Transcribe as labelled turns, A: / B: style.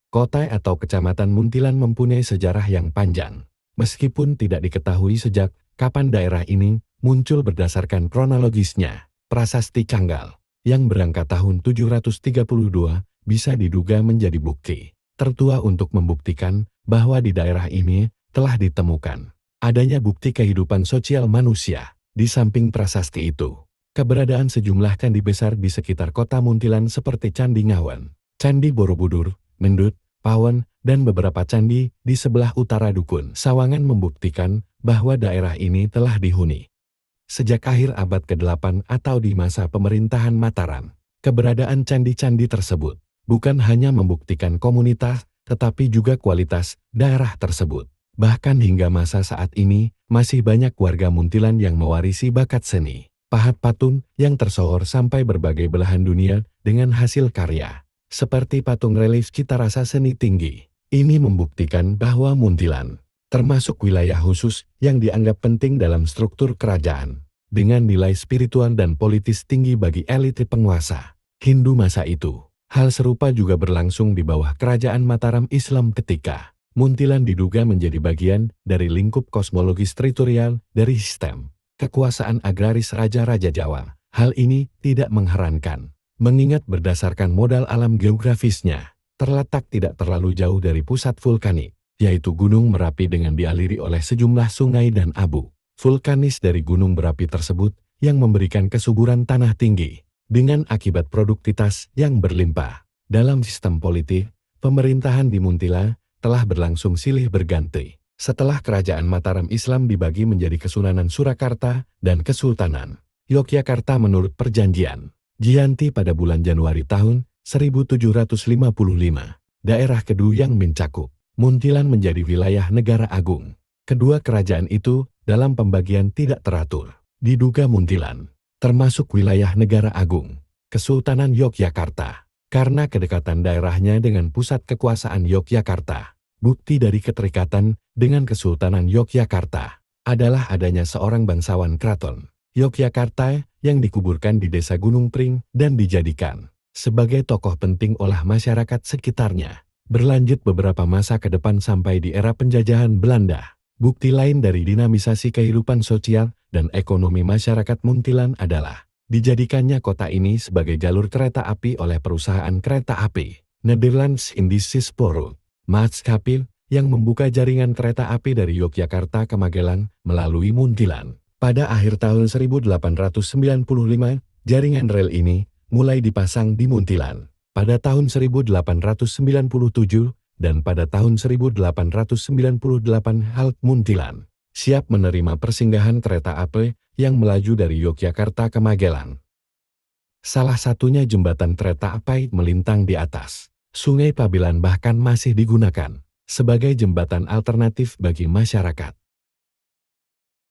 A: Kota atau kecamatan Muntilan mempunyai sejarah yang panjang. Meskipun tidak diketahui sejak kapan daerah ini muncul berdasarkan kronologisnya, prasasti Canggal yang berangkat tahun 732 bisa diduga menjadi bukti tertua untuk membuktikan bahwa di daerah ini telah ditemukan adanya bukti kehidupan sosial manusia. Di samping prasasti itu, keberadaan sejumlah candi besar di sekitar kota Muntilan seperti Candi Ngawen, Candi Borobudur, Mendut, Pawon, dan beberapa candi di sebelah utara Dukun Sawangan membuktikan bahwa daerah ini telah dihuni sejak akhir abad ke-8 atau di masa pemerintahan Mataram. Keberadaan candi-candi tersebut bukan hanya membuktikan komunitas, tetapi juga kualitas daerah tersebut. Bahkan hingga masa saat ini, masih banyak warga Muntilan yang mewarisi bakat seni pahat patung yang tersohor sampai berbagai belahan dunia dengan hasil karya seperti patung relief cita rasa seni tinggi. Ini membuktikan bahwa Muntilan termasuk wilayah khusus yang dianggap penting dalam struktur kerajaan, dengan nilai spiritual dan politis tinggi bagi elit penguasa Hindu masa itu. Hal serupa juga berlangsung di bawah kerajaan Mataram Islam ketika Muntilan diduga menjadi bagian dari lingkup kosmologis teritorial dari sistem kekuasaan agraris Raja-Raja Jawa. Hal ini tidak mengherankan, mengingat berdasarkan modal alam geografisnya, terletak tidak terlalu jauh dari pusat vulkanik, yaitu Gunung Merapi dengan dialiri oleh sejumlah sungai dan abu vulkanis dari gunung berapi tersebut yang memberikan kesuburan tanah tinggi dengan akibat produktivitas yang berlimpah. Dalam sistem politik, pemerintahan di Muntilan telah berlangsung silih berganti setelah kerajaan Mataram Islam dibagi menjadi Kesunanan Surakarta dan Kesultanan Yogyakarta menurut perjanjian Giyanti pada bulan Januari tahun 1755. Daerah Kedu yang mencakup Muntilan menjadi wilayah negara agung. Kedua kerajaan itu dalam pembagian tidak teratur. Diduga Muntilan termasuk wilayah negara agung Kesultanan Yogyakarta karena kedekatan daerahnya dengan pusat kekuasaan Yogyakarta. Bukti dari keterikatan dengan Kesultanan Yogyakarta adalah adanya seorang bangsawan keraton Yogyakarta yang dikuburkan di desa Gunung Pring dan dijadikan sebagai tokoh penting oleh masyarakat sekitarnya. Berlanjut beberapa masa ke depan sampai di era penjajahan Belanda. Bukti lain dari dinamisasi kehidupan sosial dan ekonomi masyarakat Muntilan adalah dijadikannya kota ini sebagai jalur kereta api oleh perusahaan kereta api Nederlands Indische Spoorweg Maatschappij yang membuka jaringan kereta api dari Yogyakarta ke Magelang melalui Muntilan. Pada akhir tahun 1895, jaringan rel ini mulai dipasang di Muntilan. Pada tahun 1897 dan pada tahun 1898 Halt Muntilan siap menerima persinggahan kereta api yang melaju dari Yogyakarta ke Magelang. Salah satunya jembatan kereta api melintang di atas Sungai Pabilan bahkan masih digunakan sebagai jembatan alternatif bagi masyarakat.